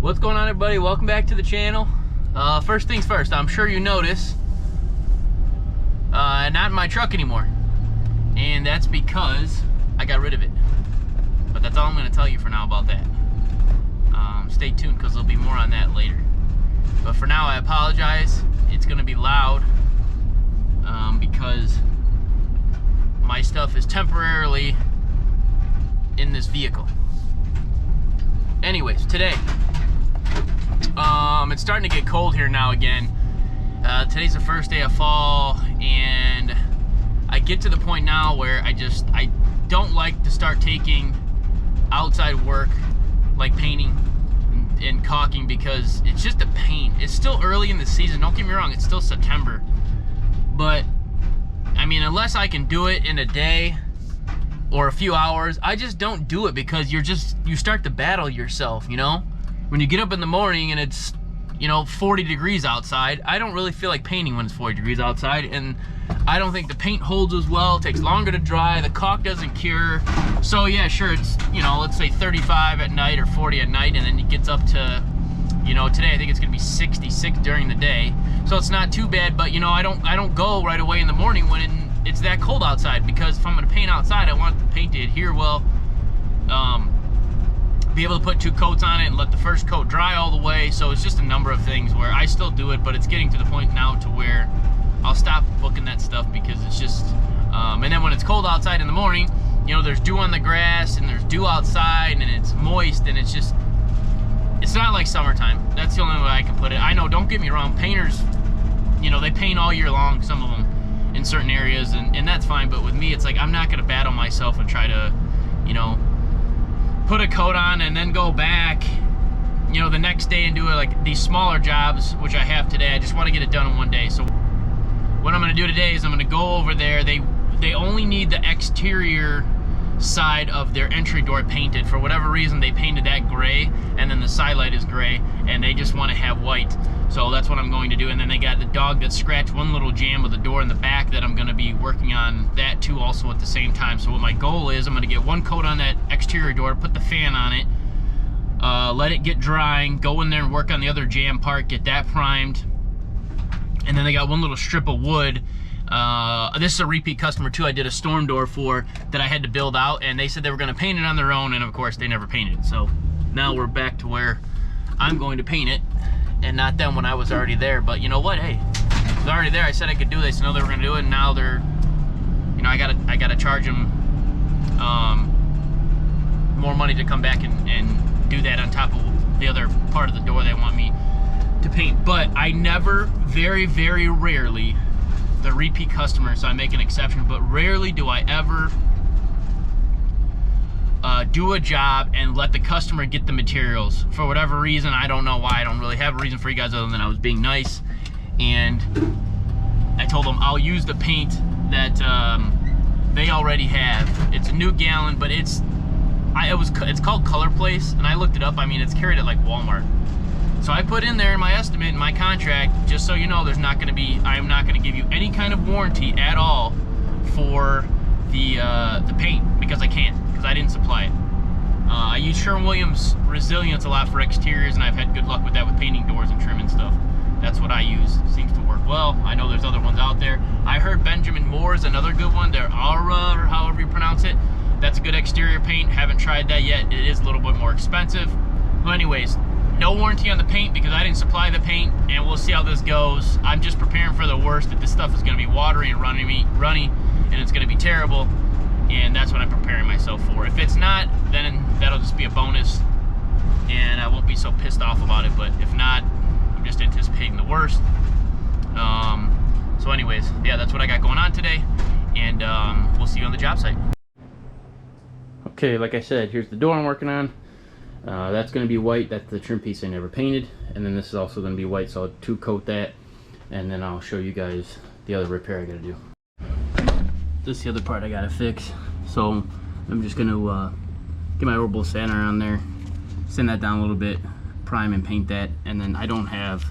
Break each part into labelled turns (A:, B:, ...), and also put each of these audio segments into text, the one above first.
A: What's going on, everybody? Welcome back to the channel. First things first, I'm sure you notice not in my truck anymore, and that's because I got rid of it. But that's all I'm going to tell you for now about that. Stay tuned because there'll be more on that later. But for now, I apologize. It's going to be loud because my stuff is temporarily in this vehicle. Anyways, today, it's starting to get cold here now again. Today's the first day of fall, and I get to the point now where I don't like to start taking outside work like painting and caulking because it's just a pain. It's still early in the season, don't get me wrong, it's still September, but I mean, unless I can do it in a day or a few hours, I just don't do it because you start to battle yourself, you know? When you get up in the morning and it's, 40 degrees outside, I don't really feel like painting when it's 40 degrees outside, and I don't think the paint holds as well. It takes longer to dry, the caulk doesn't cure. So yeah, sure, it's, let's say 35 at night or 40 at night, and then it gets up to, today I think it's gonna be 66 during the day. So it's not too bad, but I don't go right away in the morning when it's that cold outside, because if I'm gonna paint outside, I want the paint to adhere well. Be able to put 2 coats on it and let the first coat dry all the way. So it's just a number of things where I still do it, but it's getting to the point now to where I'll stop booking that stuff because it's just, and then when it's cold outside in the morning, there's dew on the grass and there's dew outside and it's moist, and it's not like summertime. That's the only way I can put it. I know, don't get me wrong, painters, they paint all year long, some of them, in certain areas, and that's fine, but with me, it's like, I'm not gonna battle myself and try to, put a coat on and then go back, the next day and do it like these smaller jobs, which I have today. I just want to get it done in one day. So what I'm going to do today is I'm going to go over there. They only need the exterior side of their entry door painted. For whatever reason, they painted that gray, and then the side light is gray, and they just want to have white. So that's what I'm going to do. And then they got the dog that scratched one little jamb of the door in the back that I'm going to be working on that too also at the same time. So what my goal is, I'm going to get 1 coat on that exterior door, put the fan on it, let it get drying, go in there and work on the other jamb part, get that primed. And then they got 1 little strip of wood. This is a repeat customer too. I did a storm door for that I had to build out, and they said they were going to paint it on their own, and of course they never painted it. So now we're back to where I'm going to paint it, and not them when I was already there. But you know what? Hey, I was already there. I said I could do this. Know they were going to do it, and now they're, I gotta charge them more money to come back and do that on top of the other part of the door they want me to paint. But I never, very, very rarely, the repeat customer, so I make an exception, but rarely do I ever do a job and let the customer get the materials. For whatever reason, I don't know why. I don't really have a reason for you guys other than I was being nice, and I told them I'll use the paint that they already have. It's a new gallon, but it's called Color Place, and I looked it up. I mean, it's carried at like Walmart. So I put in there in my estimate, in my contract, just so you know, I am not going to give you any kind of warranty at all for the paint, because I can't, because I didn't supply it. I use Sherwin-Williams Resilience a lot for exteriors, and I've had good luck with that with painting doors and trim and stuff. That's what I use. Seems to work well. I know there's other ones out there. I heard Benjamin Moore is another good one. They're Aura, or however you pronounce it. That's a good exterior paint. Haven't tried that yet. It is a little bit more expensive. But anyways, no warranty on the paint because I didn't supply the paint, and we'll see how this goes. I'm just preparing for the worst, that this stuff is going to be watery and runny, and it's going to be terrible, and that's what I'm preparing myself for. If it's not, then that'll just be a bonus, and I won't be so pissed off about it. But if not, I'm just anticipating the worst. So anyways, yeah, that's what I got going on today, and we'll see you on the job site. Okay, like I said, here's the door I'm working on. That's going to be white. That's the trim piece I never painted, and then this is also going to be white, so I'll 2 coat that, and then I'll show you guys the other repair I got to do. This is the other part I got to fix, so I'm just going to get my orbital sander on there, sand that down a little bit, prime and paint that, and then I don't have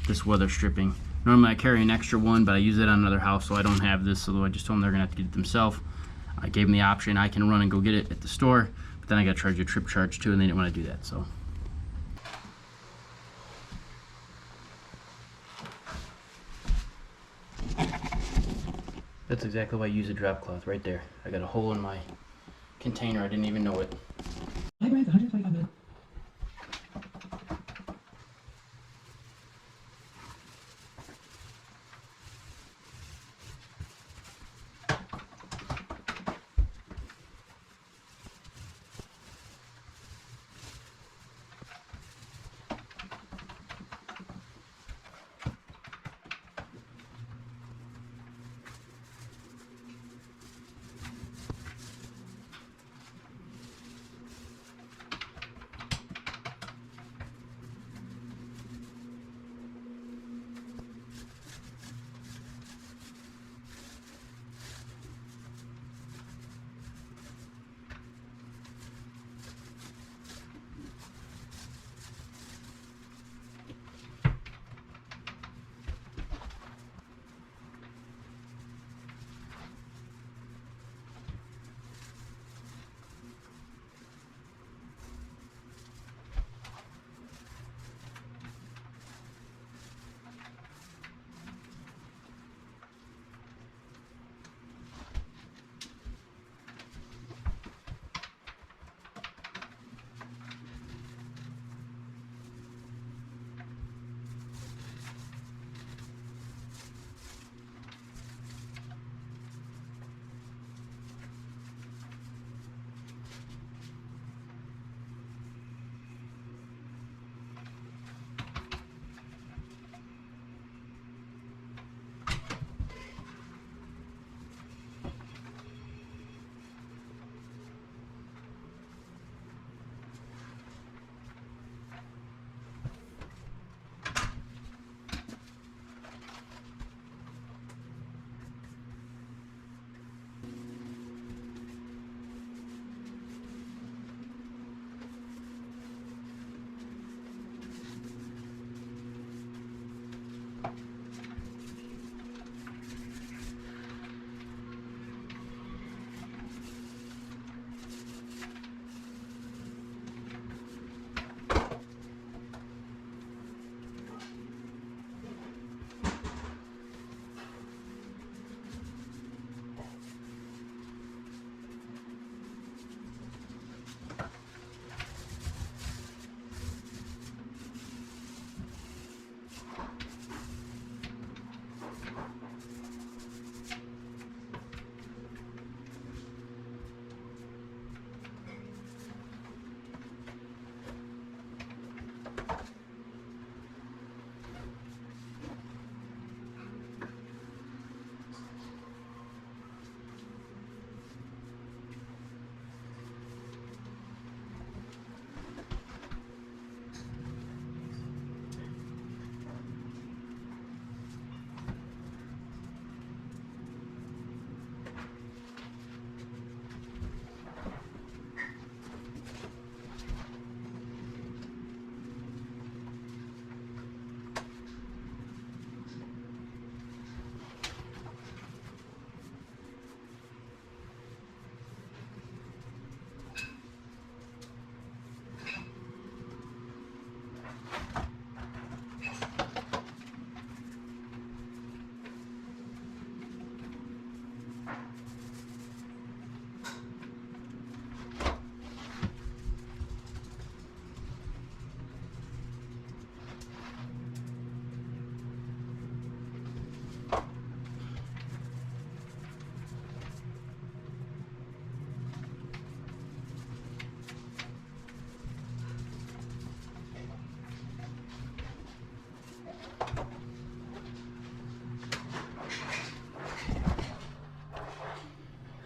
A: this weather stripping. Normally I carry an extra one, but I use it on another house, so I don't have this, so I just told them they're going to have to get it themselves. I gave them the option. I can run and go get it at the store, but then I got to charge you a trip charge too, and they didn't want to do that. So That's exactly why I use a drop cloth right there. I got a hole in my container. I didn't even know it.
B: Hi, Brian. 125 minutes.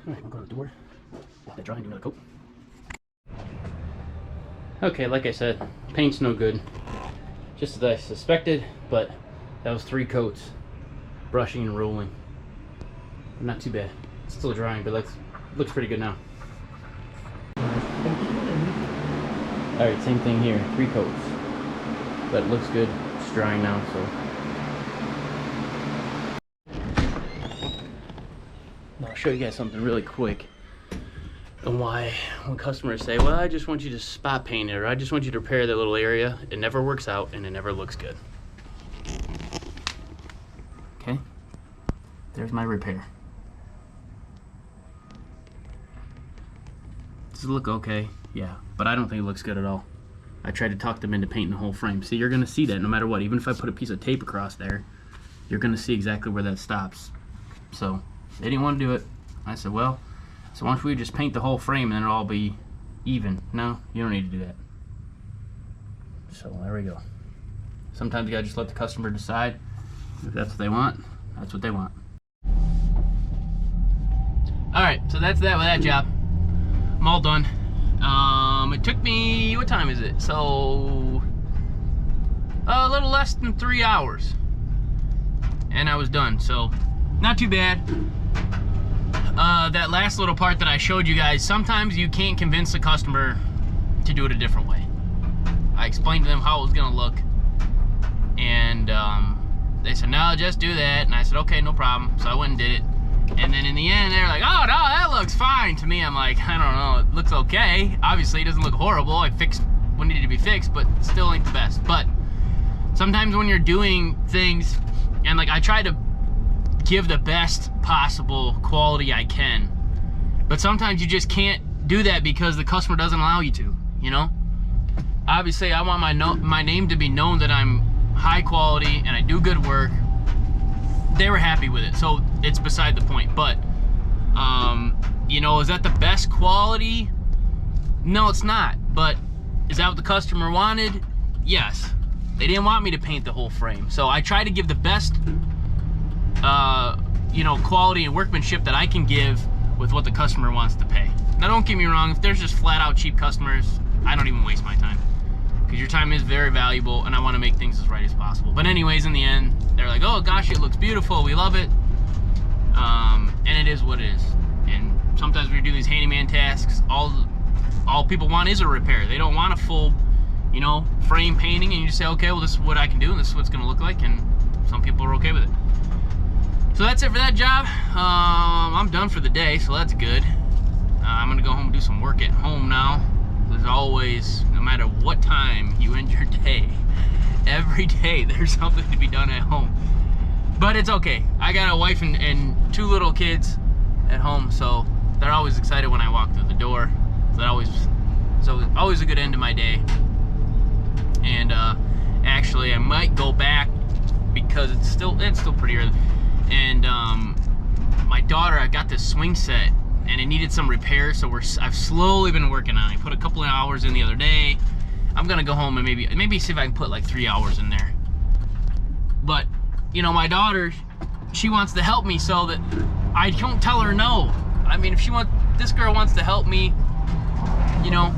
A: Alright, we'll go to the door. Let that dry and do another coat. Okay, like I said, paint's no good. Just as I suspected, but that was 3 coats. Brushing and rolling. But not too bad. It's still drying, but looks pretty good now. Alright, same thing here. 3 coats. But it looks good. It's drying now, so. Now I'll show you guys something really quick. And why when customers say, well, I just want you to spot paint it, or I just want you to repair that little area, it never works out and it never looks good. Okay, there's my repair. Does it look okay? Yeah, but I don't think it looks good at all. I tried to talk them into painting the whole frame. See, you're gonna see that no matter what. Even if I put a piece of tape across there, you're gonna see exactly where that stops. So they didn't want to do it. I said, well, so why don't we just paint the whole frame and then it'll all be even? No, you don't need to do that. So there we go. Sometimes you gotta just let the customer decide. If that's what they want, that's what they want. Alright, so that's that with that job. I'm all done. It took me, what time is it? So, a little less than 3 hours. And I was done, so not too bad. That last little part that I showed you guys, sometimes you can't convince the customer to do it a different way. I explained to them how it was gonna look, and they said, no, just do that. And I said, okay, no problem. So I went and did it. And then in the end, they're like, oh, no, that looks fine to me. I'm like, I don't know, it looks okay. Obviously, it doesn't look horrible. I fixed what needed to be fixed, but still ain't the best. But sometimes when you're doing things, and like I try to give the best possible quality I can, but sometimes you just can't do that because the customer doesn't allow you to, you know? Obviously, I want my name to be known that I'm high quality and I do good work. They were happy with it, so it's beside the point. But you know, is that the best quality? No, it's not. But is that what the customer wanted? Yes. They didn't want me to paint the whole frame, so I try to give the best you know, quality and workmanship that I can give with what the customer wants to pay. Now don't get me wrong, if there's just flat out cheap customers, I don't even waste my time, because your time is very valuable and I want to make things as right as possible. But anyways, in the end, they're like, oh gosh, it looks beautiful, we love it. And it is what it is. And sometimes when you're doing these handyman tasks, all people want is a repair. They don't want a full, you know, frame painting, and you just say, okay, well, this is what I can do and this is what it's gonna look like, and some people are okay with it. So that's it for that job. I'm done for the day, so that's good. I'm gonna go home and do some work at home now. There's always, no matter what time you end your day, every day there's something to be done at home. But it's okay. I got a wife and 2 little kids at home, so they're always excited when I walk through the door. So always a good end to my day. And actually, I might go back because it's still pretty early. And my daughter, I got this swing set and it needed some repair, so I've slowly been working on it. I put a couple of hours in the other day. I'm gonna go home and maybe see if I can put like 3 hours in there. But you know, my daughter, she wants to help me, so that I don't tell her no. I mean, if this girl wants to help me, you know,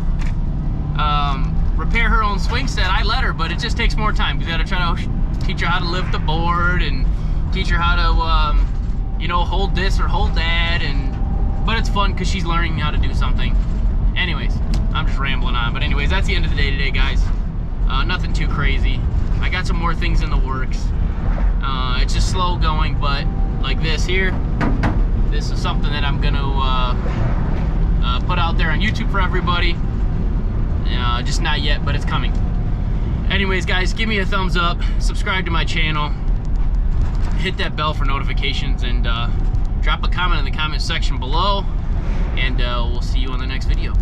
A: repair her own swing set, I let her, but it just takes more time. We gotta try to teach her how to lift the board and teach her how to, you know, hold this or hold that, but it's fun because she's learning how to do something. Anyways, I'm just rambling on, but anyways, that's the end of the day today, guys. Nothing too crazy. I got some more things in the works. It's just slow going, but like this here, this is something that I'm gonna put out there on YouTube for everybody. Just not yet, but it's coming. Anyways, guys, give me a thumbs up, subscribe to my channel, hit that bell for notifications, and drop a comment in the comment section below, and we'll see you on the next video.